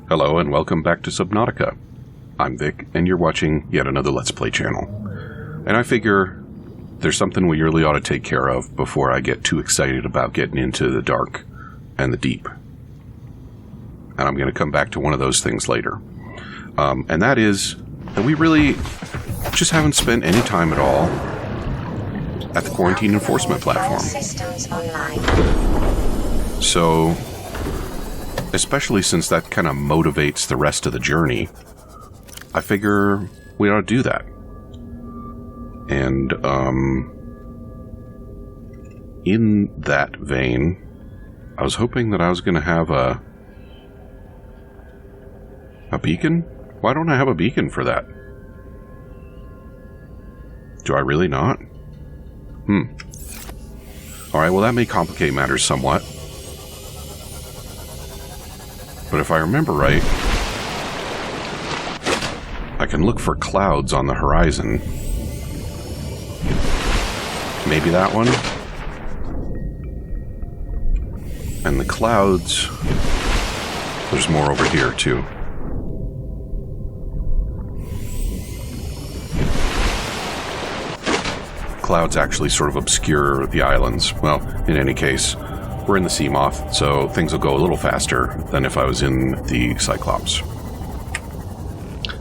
Hello and welcome back to Subnautica. I'm Vic, and you're watching yet another Let's Play channel. And I figure there's something we really ought to take care of before I get too excited about getting into the dark and the deep. And I'm going to come back to one of those things later. And that is that we really just haven't spent any time at all at the quarantine enforcement platform. So, especially since that kind of motivates the rest of the journey, I figure we ought to do that. And, in that vein, I was hoping that I was going to have a beacon? Why don't I have a beacon for that? Do I really not? Alright, well that may complicate matters somewhat. But if I remember right, I can look for clouds on the horizon. Maybe that one? And the clouds... There's more over here, too. Clouds actually sort of obscure the islands. Well, in any case, we're in the Seamoth, so things will go a little faster than if I was in the Cyclops.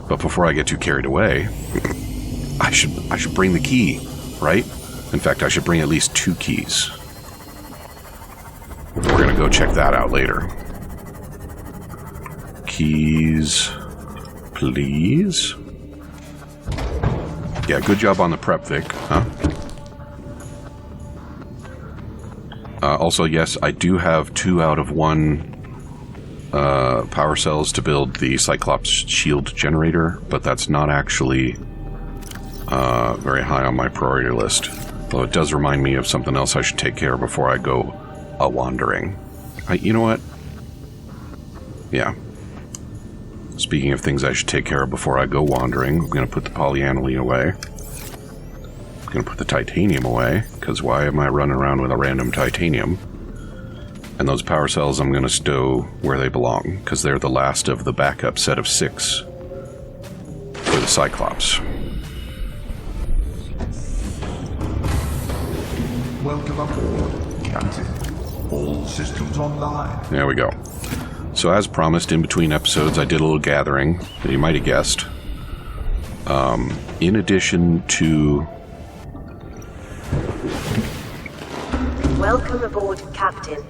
But before I get too carried away, I should bring the key, right? In fact, I should bring at least 2 keys. We're gonna go check that out later. Keys, please. Yeah, good job on the prep, Vic, huh? Also, yes, I do have 2 out of 1 power cells to build the Cyclops shield generator, but that's not actually very high on my priority list. Though it does remind me of something else I should take care of before I go a-wandering. You know what? Yeah. Speaking of things I should take care of before I go wandering, I'm going to put the polyaniline away. I'm going to put the titanium away, because why am I running around with a random titanium? And those power cells I'm going to stow where they belong, because they're the last of the backup set of 6 for the Cyclops. Welcome aboard, Captain. All systems online. There we go. So as promised, in between episodes, I did a little gathering, that you might have guessed. In addition to... Welcome aboard, Captain.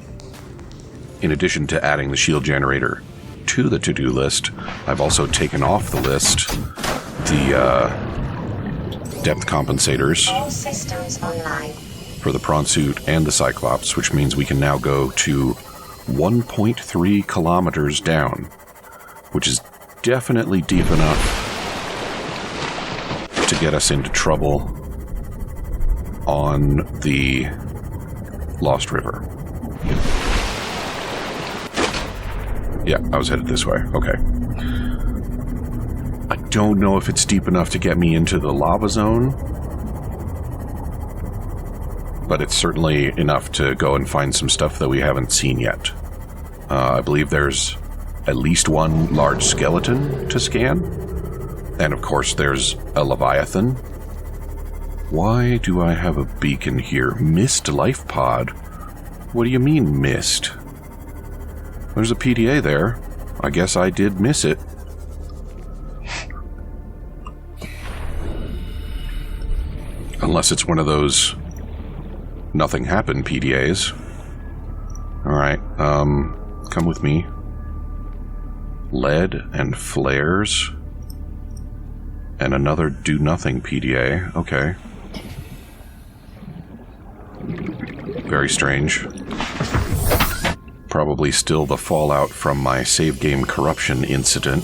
In addition to adding the shield generator to the to-do list, I've also taken off the list the depth compensators All systems online. for the prawn suit and the Cyclops, which means we can now go to 1.3 kilometers down, which is definitely deep enough to get us into trouble on the Lost River. Yeah, I was headed this way. Okay. I don't know if it's deep enough to get me into the lava zone, but it's certainly enough to go and find some stuff that we haven't seen yet. I believe there's at least 1 large skeleton to scan, and of course there's a Leviathan. Why do I have a beacon here? Missed life pod? What do you mean, missed? There's a PDA there. I guess I did miss it. Unless it's one of those nothing happened PDAs. Alright, come with me. Lead and flares. And another do-nothing PDA. Okay. Very strange. Probably still the fallout from my save game corruption incident.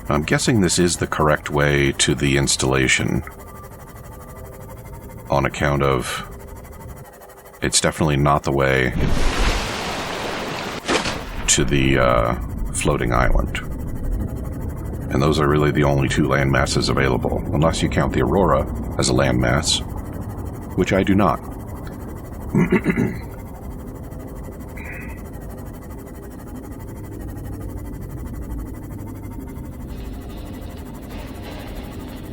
I'm guessing this is the correct way to the installation. On account of... It's definitely not the way to the floating island. And those are really the only 2 land masses available, unless you count the Aurora as a land mass, which I do not.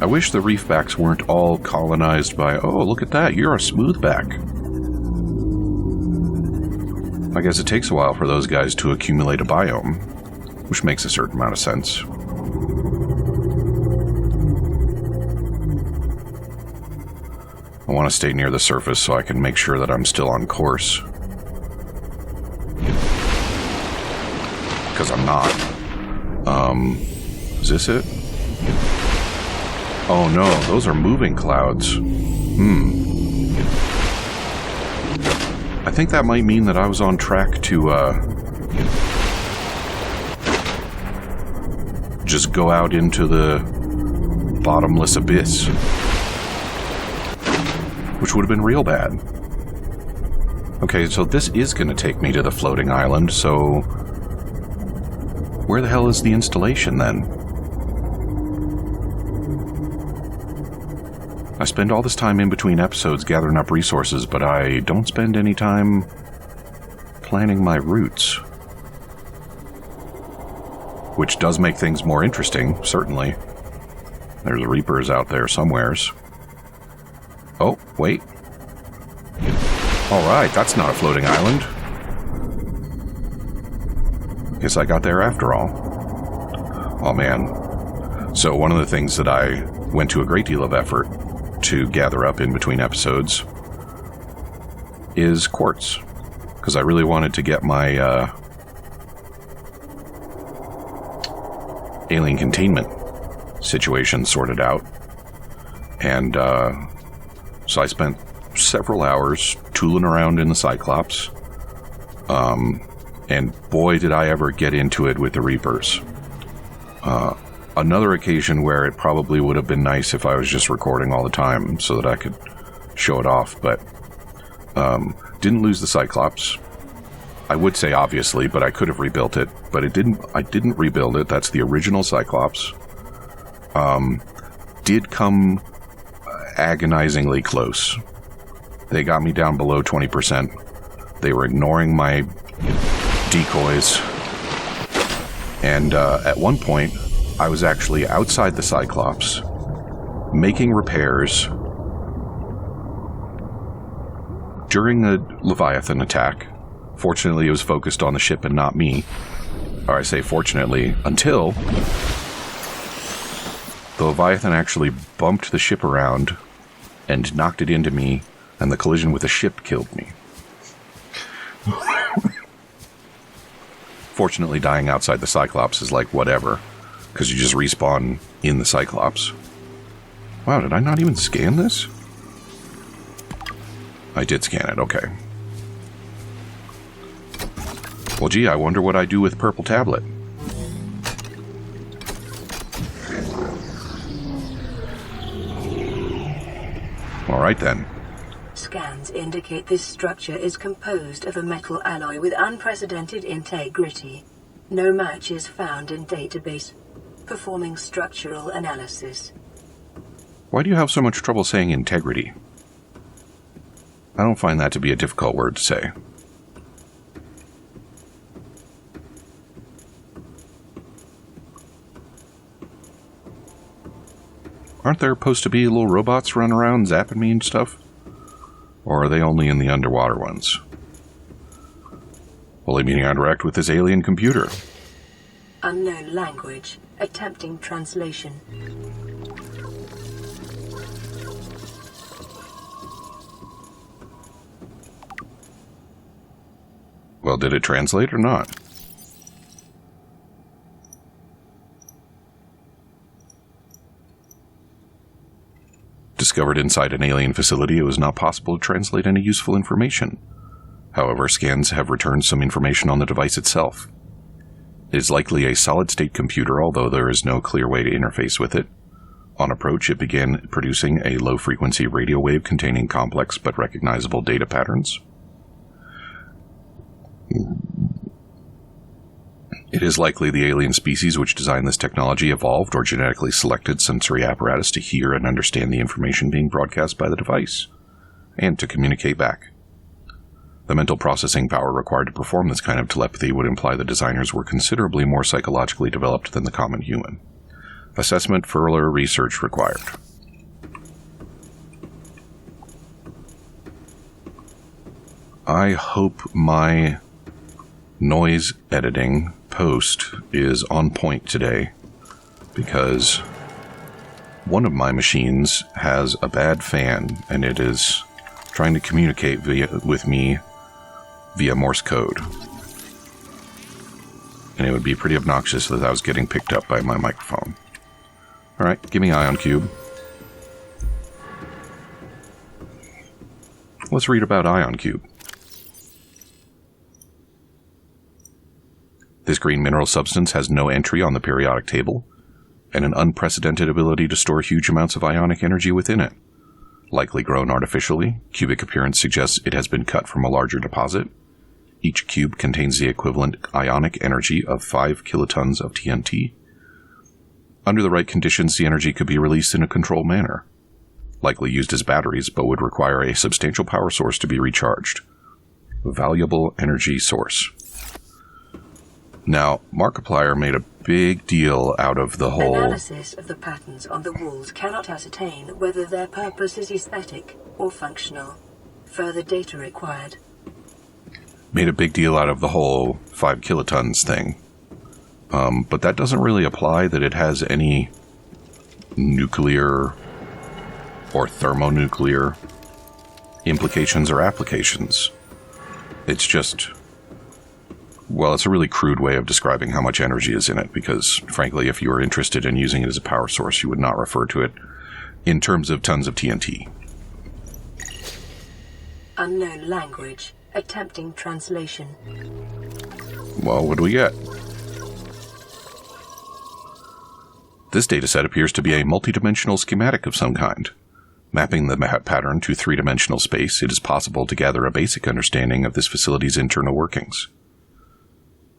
wish the reefbacks weren't all colonized by, oh, look at that, you're a smoothback. I guess it takes a while for those guys to accumulate a biome, which makes a certain amount of sense. I want to stay near the surface so I can make sure that I'm still on course. Because I'm not. Is this it? Oh no, those are moving clouds. I think that might mean that I was on track to, just go out into the bottomless abyss. Which would have been real bad. Okay, so this is going to take me to the floating island, so... where the hell is the installation, then? I spend all this time in between episodes gathering up resources, but I don't spend any time planning my routes. Which does make things more interesting, certainly. There's Reapers out there somewheres. Oh, wait. Alright, that's not a floating island. Guess I got there after all. Oh man. So one of the things that I went to a great deal of effort to gather up in between episodes is quartz. Because I really wanted to get my alien containment situation sorted out. And so I spent several hours tooling around in the Cyclops. And boy, did I ever get into it with the Reapers. Another occasion where it probably would have been nice if I was just recording all the time so that I could show it off, but didn't lose the Cyclops. I would say obviously, but I could have rebuilt it, but I didn't rebuild it. That's the original Cyclops. Did come agonizingly close. They got me down below 20%. They were ignoring my decoys. And at one point, I was actually outside the Cyclops, making repairs during a Leviathan attack. Fortunately, it was focused on the ship and not me. Or I say fortunately, until the Leviathan actually bumped the ship around and knocked it into me, and the collision with the ship killed me. Fortunately, dying outside the Cyclops is like whatever, because you just respawn in the Cyclops. Wow, did I not even scan this? I did scan it, okay. Well, gee, I wonder what I do with Purple Tablet. Alright then. Scans indicate this structure is composed of a metal alloy with unprecedented integrity. No match is found in database. Performing structural analysis. Why do you have so much trouble saying integrity? I don't find that to be a difficult word to say. Aren't there supposed to be little robots running around zapping me and stuff? Or are they only in the underwater ones? Will they be interact with this alien computer? Unknown language. Attempting translation. Well, did it translate or not? Discovered inside an alien facility, it was not possible to translate any useful information. However, scans have returned some information on the device itself. It is likely a solid-state computer, although there is no clear way to interface with it. On approach, it began producing a low-frequency radio wave containing complex but recognizable data patterns. It is likely the alien species which designed this technology evolved or genetically selected sensory apparatus to hear and understand the information being broadcast by the device, and to communicate back. The mental processing power required to perform this kind of telepathy would imply the designers were considerably more psychologically developed than the common human. Assessment further research required. I hope my noise editing post is on point today, because one of my machines has a bad fan and it is trying to communicate with me via Morse code. And it would be pretty obnoxious if I was getting picked up by my microphone. Alright, give me Ion Cube. Let's read about Ion Cube. This green mineral substance has no entry on the periodic table, and an unprecedented ability to store huge amounts of ionic energy within it. Likely grown artificially, cubic appearance suggests it has been cut from a larger deposit. Each cube contains the equivalent ionic energy of 5 kilotons of TNT. Under the right conditions, the energy could be released in a controlled manner. Likely used as batteries, but would require a substantial power source to be recharged. Valuable energy source. Now, Markiplier made a big deal out of the whole... Analysis of the patterns on the walls cannot ascertain whether their purpose is aesthetic or functional. Further data required. Made a big deal out of the whole 5 kilotons thing. But that doesn't really apply that it has any nuclear or thermonuclear implications or applications. It's just... Well, it's a really crude way of describing how much energy is in it, because, frankly, if you were interested in using it as a power source, you would not refer to it in terms of tons of TNT. Unknown language. Attempting translation. Well, what do we get? This dataset appears to be a multidimensional schematic of some kind. Mapping the pattern to three-dimensional space, it is possible to gather a basic understanding of this facility's internal workings.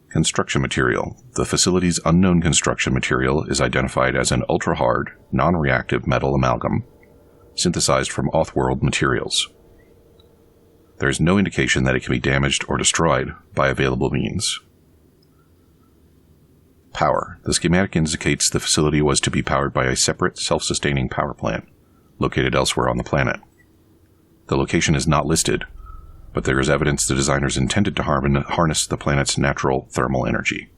Construction material. The facility's unknown construction material is identified as an ultra-hard, non-reactive metal amalgam, synthesized from off-world materials. There is no indication that it can be damaged or destroyed by available means. Power. The schematic indicates the facility was to be powered by a separate, self-sustaining power plant, located elsewhere on the planet. The location is not listed, but there is evidence the designers intended to harness the planet's natural thermal energy.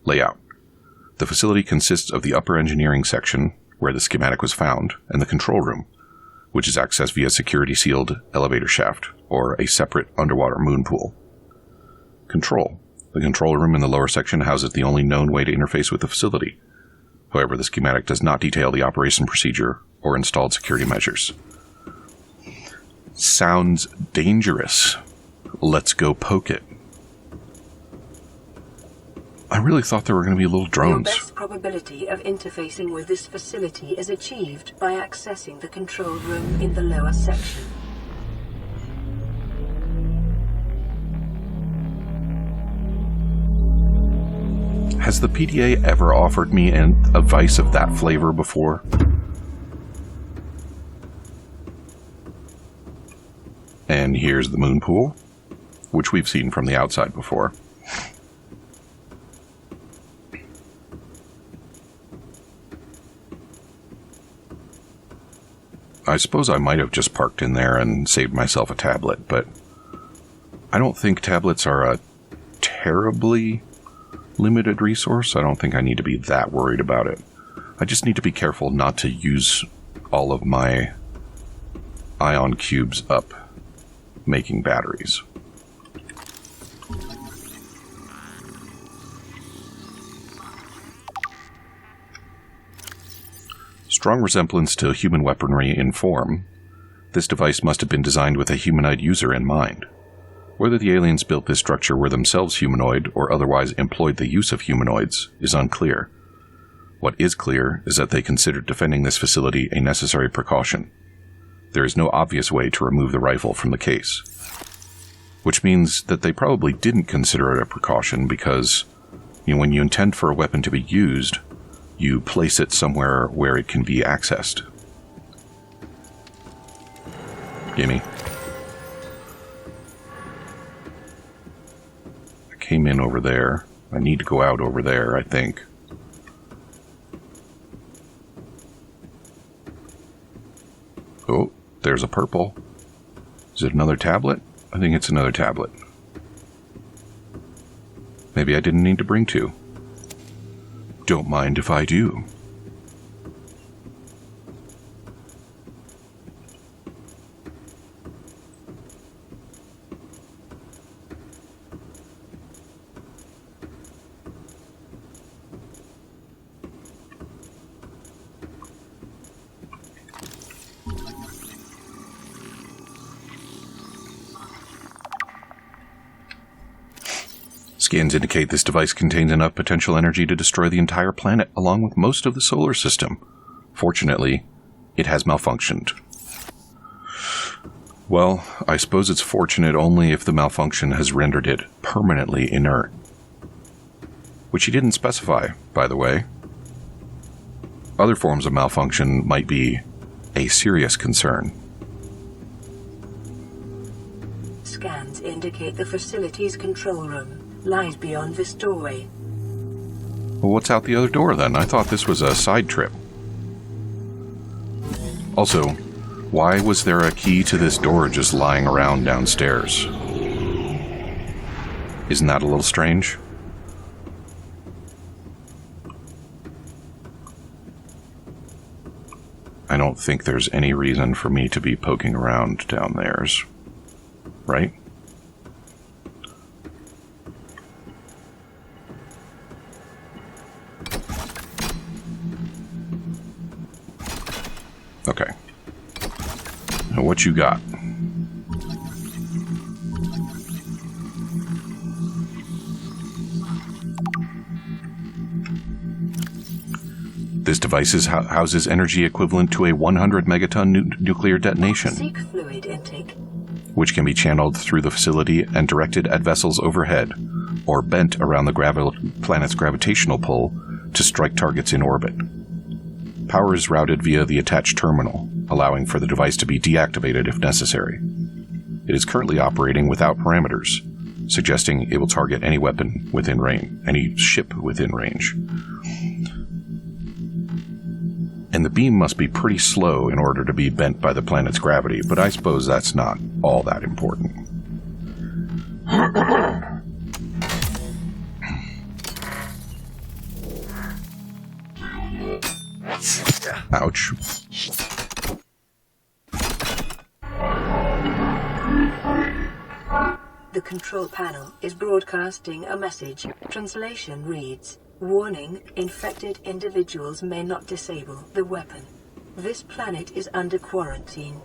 Layout. The facility consists of the upper engineering section, where the schematic was found, and the control room, which is accessed via security-sealed elevator shaft, or a separate underwater moon pool. Control. The control room in the lower section houses the only known way to interface with the facility. However, the schematic does not detail the operation procedure or installed security measures. Sounds dangerous. Let's go poke it. I really thought there were going to be little drones. Your best probability of interfacing with this facility is achieved by accessing the control room in the lower section. Has the PDA ever offered me a vice of that flavor before? And here's the moon pool, which we've seen from the outside before. I suppose I might have just parked in there and saved myself a tablet, but I don't think tablets are a terribly limited resource. I don't think I need to be that worried about it. I just need to be careful not to use all of my ion cubes up making batteries. Strong resemblance to human weaponry in form, this device must have been designed with a humanoid user in mind. Whether the aliens built this structure were themselves humanoid or otherwise employed the use of humanoids is unclear. What is clear is that they considered defending this facility a necessary precaution. There is no obvious way to remove the rifle from the case. Which means that they probably didn't consider it a precaution because, when you intend for a weapon to be used, you place it somewhere where it can be accessed. Gimme. I came in over there. I need to go out over there, I think. there's a purple. Is it another tablet? I think it's another tablet. Maybe I didn't need to bring two. Don't mind if I do. Scans indicate this device contains enough potential energy to destroy the entire planet, along with most of the solar system. Fortunately, it has malfunctioned. Well, I suppose it's fortunate only if the malfunction has rendered it permanently inert. Which he didn't specify, by the way. Other forms of malfunction might be a serious concern. Scans indicate the facility's control room lies beyond this doorway. Well, what's out the other door then? I thought this was a side trip. Also, why was there a key to this door just lying around downstairs? Isn't that a little strange? I don't think there's any reason for me to be poking around down there, right? Okay. Now what you got? This device houses energy equivalent to a 100 megaton nuclear detonation, Seek fluid intake. which can be channeled through the facility and directed at vessels overhead, or bent around the planet's gravitational pull to strike targets in orbit. Power is routed via the attached terminal, allowing for the device to be deactivated if necessary. It is currently operating without parameters, suggesting it will target any weapon within range, any ship within range. And the beam must be pretty slow in order to be bent by the planet's gravity, but I suppose that's not all that important. Ouch. The control panel is broadcasting a message. Translation reads, "Warning, infected individuals may not disable the weapon. This planet is under quarantine.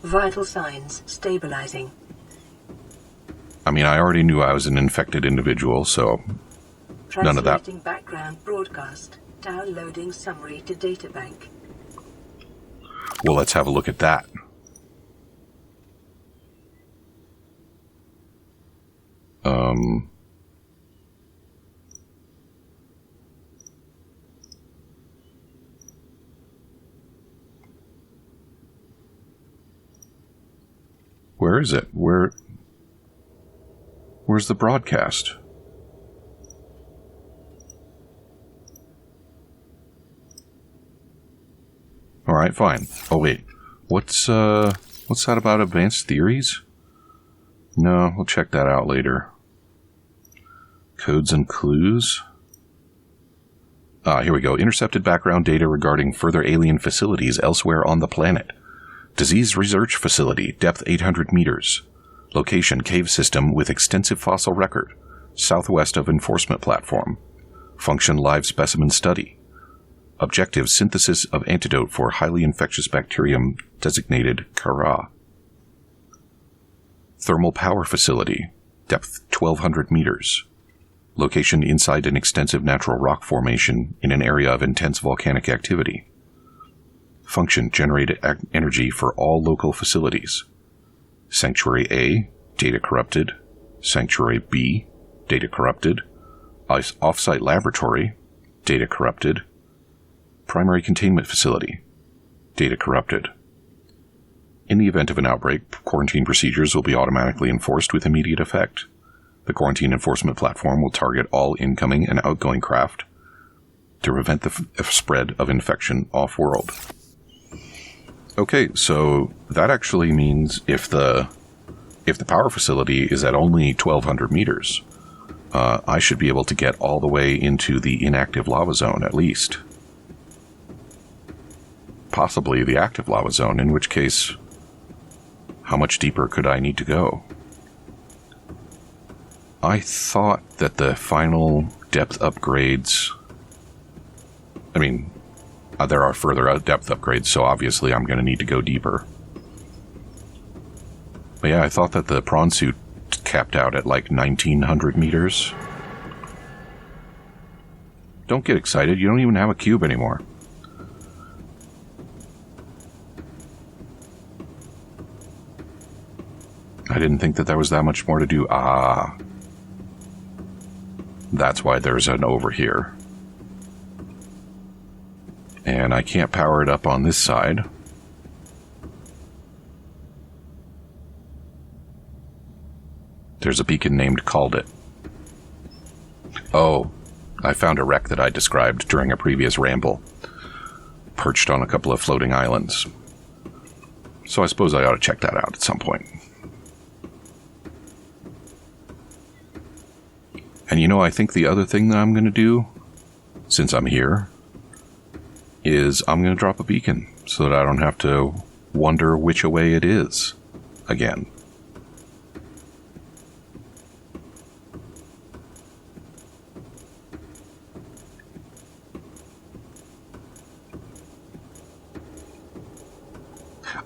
Vital signs stabilizing." I mean, I already knew I was an infected individual, so none of that. Translating background broadcast. Downloading summary to databank. Well, let's have a look at that. Where is it? Where's the broadcast? All right, fine. Oh wait, what's that about advanced theories? No, we'll check that out later. Codes and clues. Here we go. Intercepted background data regarding further alien facilities elsewhere on the planet. Disease research facility, depth 800 meters. Location, cave system with extensive fossil record, southwest of enforcement platform. Function, live specimen study. Objective, synthesis of antidote for highly infectious bacterium designated Kara. Thermal power facility, depth 1200 meters. Location inside an extensive natural rock formation in an area of intense volcanic activity. Function, generate energy for all local facilities. Sanctuary A, data corrupted. Sanctuary B, data corrupted. Off-site laboratory, data corrupted. Primary containment facility, data corrupted. In the event of an outbreak, quarantine procedures will be automatically enforced with immediate effect. The quarantine enforcement platform will target all incoming and outgoing craft to prevent the spread of infection off-world. Okay, so that actually means if the power facility is at only 1,200 meters, I should be able to get all the way into the inactive lava zone at least. Possibly the active lava zone, in which case, how much deeper could I need to go? I thought that the final depth upgrades... I mean, there are further depth upgrades, so obviously I'm going to need to go deeper. But yeah, I thought that the prawn suit capped out at like 1,900 meters. Don't get excited, you don't even have a cube anymore. I didn't think that there was that much more to do. Ah. That's why there's an over here. And I can't power it up on this side. There's a beacon named Called It. Oh, I found a wreck that I described during a previous ramble, perched on a couple of floating islands. So I suppose I ought to check that out at some point. And you know, I think the other thing that I'm going to do, since I'm here, is I'm going to drop a beacon so that I don't have to wonder which way it is again.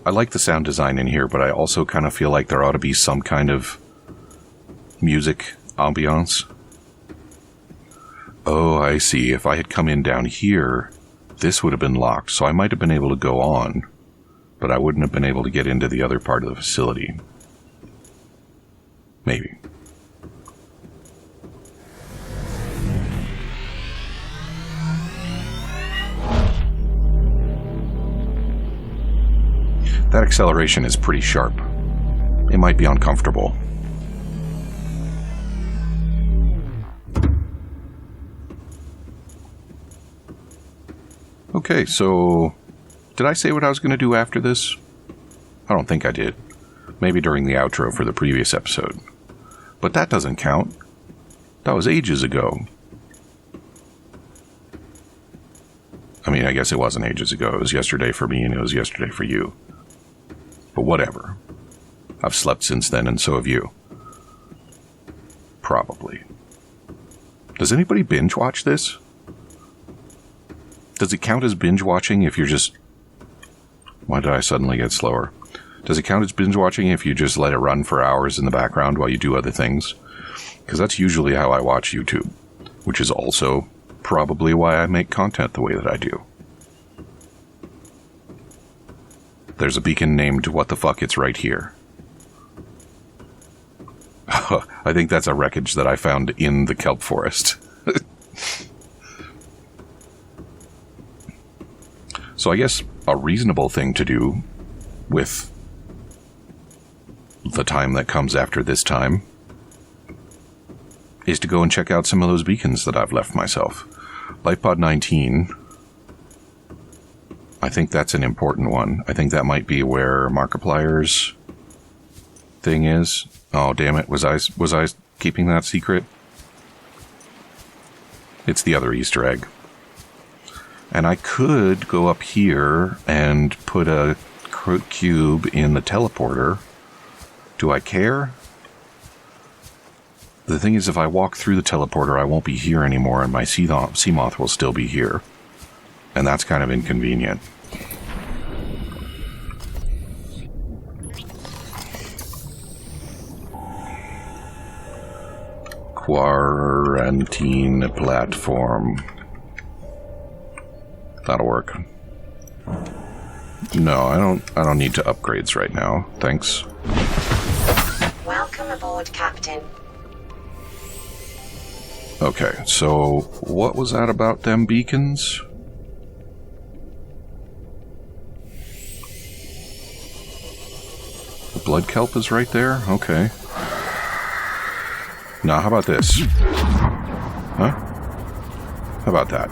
I like the sound design in here, but I also kind of feel like there ought to be some kind of music ambiance. Oh, I see. If I had come in down here, this would have been locked, so I might have been able to go on, but I wouldn't have been able to get into the other part of the facility. Maybe. That acceleration is pretty sharp. It might be uncomfortable. Okay, so did I say what I was going to do after this? I don't think I did. Maybe during the outro for the previous episode. But that doesn't count. That was ages ago. I mean, I guess it wasn't ages ago. It was yesterday for me and it was yesterday for you. But whatever. I've slept since then and so have you. Probably. Does anybody binge watch this? Does it count as binge watching if you're just... Why did I suddenly get slower? Does it count as binge watching if you just let it run for hours in the background while you do other things? Because that's usually how I watch YouTube, which is also probably why I make content the way that I do. There's a beacon named What the Fuck, It's Right Here. I think that's a wreckage that I found in the kelp forest. So I guess a reasonable thing to do with the time that comes after this time is to go and check out some of those beacons that I've left myself. LifePod 19, I think that's an important one. I think that might be where Markiplier's thing is. Oh, damn it. Was I keeping that secret? It's the other Easter egg. And I could go up here and put a cube in the teleporter. Do I care? The thing is, if I walk through the teleporter, I won't be here anymore, and my sea moth will still be here. And that's kind of inconvenient. Quarantine platform. That'll work. No, I don't need to upgrades right now. Thanks. Welcome aboard, Captain. Okay, so what was that about them beacons? The blood kelp is right there? Okay. Now, how about this? Huh? How about that?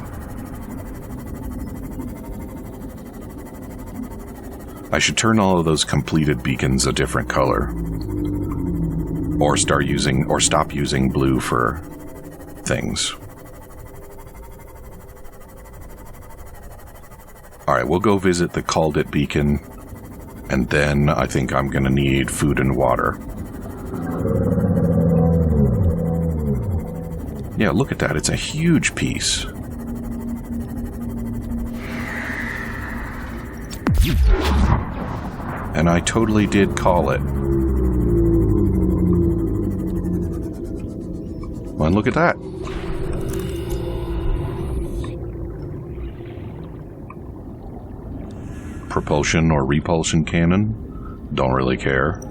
I should turn all of those completed beacons a different color. Or stop using blue for things. Alright, we'll go visit the Called It beacon, and then I think I'm gonna need food and water. Yeah, look at that, it's a huge piece. And I totally did call it. Well, and look at that. Propulsion or repulsion cannon. Don't really care.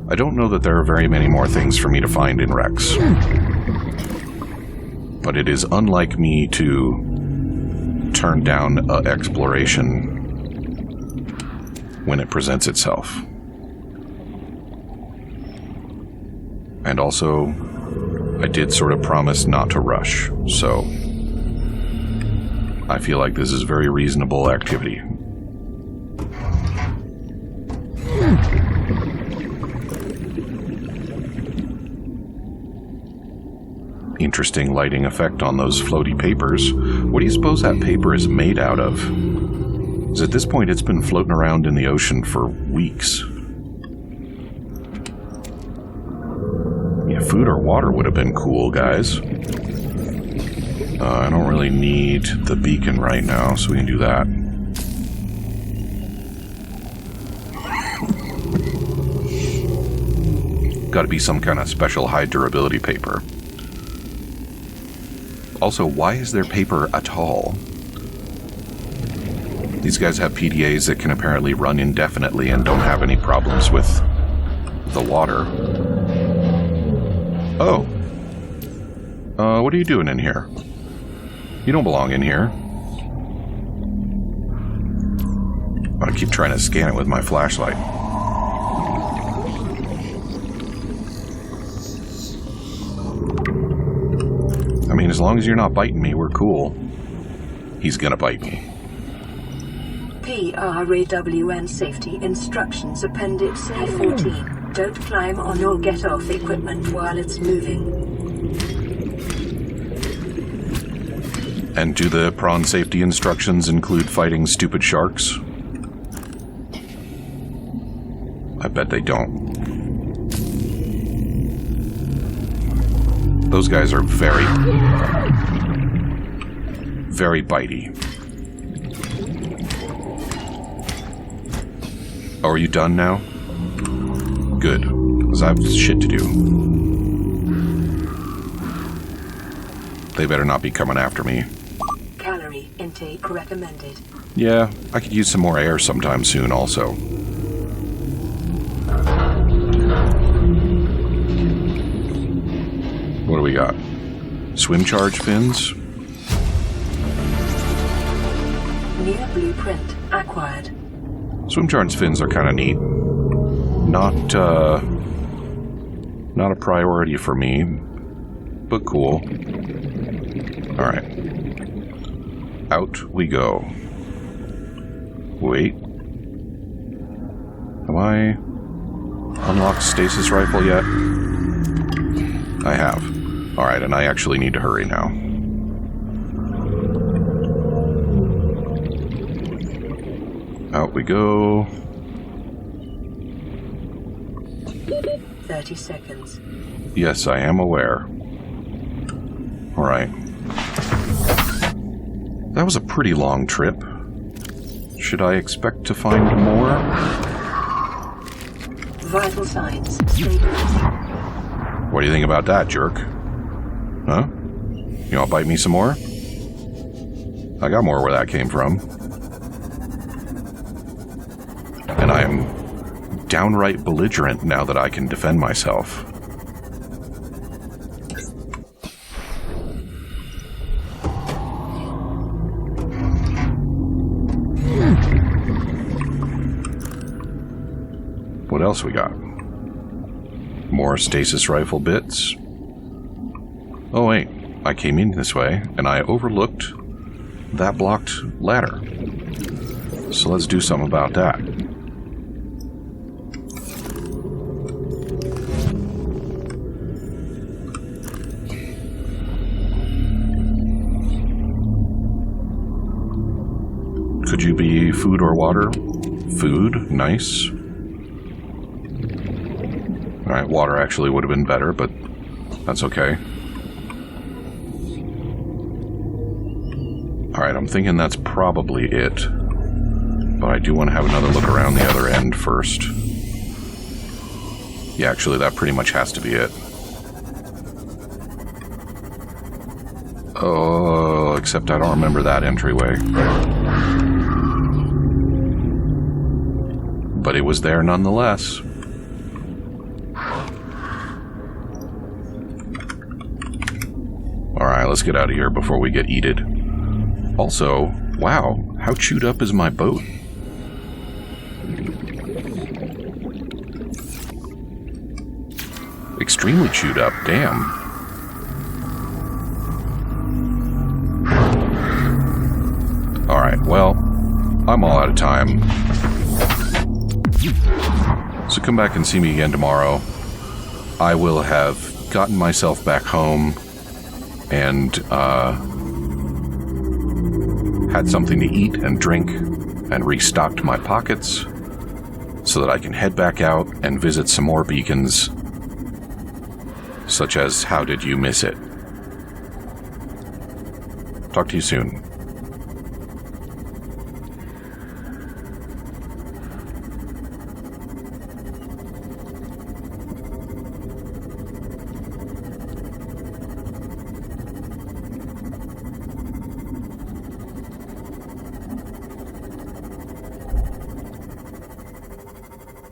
I don't know that there are very many more things for me to find in Rex. But it is unlike me to turn down exploration when it presents itself. And also, I did sort of promise not to rush, so I feel like this is very reasonable activity. Interesting lighting effect on those floaty papers. What do you suppose that paper is made out of? Because at this point it's been floating around in the ocean for weeks. Yeah, food or water would have been cool, guys. I don't really need the beacon right now, so we can do that. Gotta be some kind of special high durability paper. Also, why is there paper at all? These guys have PDAs that can apparently run indefinitely and don't have any problems with the water. Oh. What are you doing in here? You don't belong in here. I keep trying to scan it with my flashlight. I mean, as long as you're not biting me, we're cool. He's gonna bite me. PRAWN Safety Instructions Appendix C14. Don't climb on or get off equipment while it's moving. And do the prawn safety instructions include fighting stupid sharks? I bet they don't. Those guys are very, very bitey. Oh, are you done now? Good, because I have shit to do. They better not be coming after me. Calorie intake recommended. Yeah, I could use some more air sometime soon also. What do we got? Swim charge fins? New blueprint acquired. Swim charge fins are kind of neat. Not a priority for me, but cool. Alright. Out we go. Wait. Have I unlocked stasis rifle yet? I have. Alright, and I actually need to hurry now. Out we go. 30 seconds. Yes, I am aware. Alright. That was a pretty long trip. Should I expect to find more? Vital signs stabilizing. What do you think about that, jerk? Huh? You want to bite me some more? I got more where that came from. And I am downright belligerent now that I can defend myself. What else we got? More stasis rifle bits. Oh wait, I came in this way, and I overlooked that blocked ladder. So let's do something about that. Could you be food or water? Food, nice. Alright, water actually would have been better, but that's okay. Alright, I'm thinking that's probably it. But I do want to have another look around the other end first. Yeah, actually, that pretty much has to be it. Oh, except I don't remember that entryway. But it was there nonetheless. Alright, let's get out of here before we get eated. Also, wow, how chewed up is my boat? Extremely chewed up, damn. Alright, well, I'm all out of time. So come back and see me again tomorrow. I will have gotten myself back home and had something to eat and drink and restocked my pockets so that I can head back out and visit some more beacons, such as How Did You Miss It? Talk to you soon.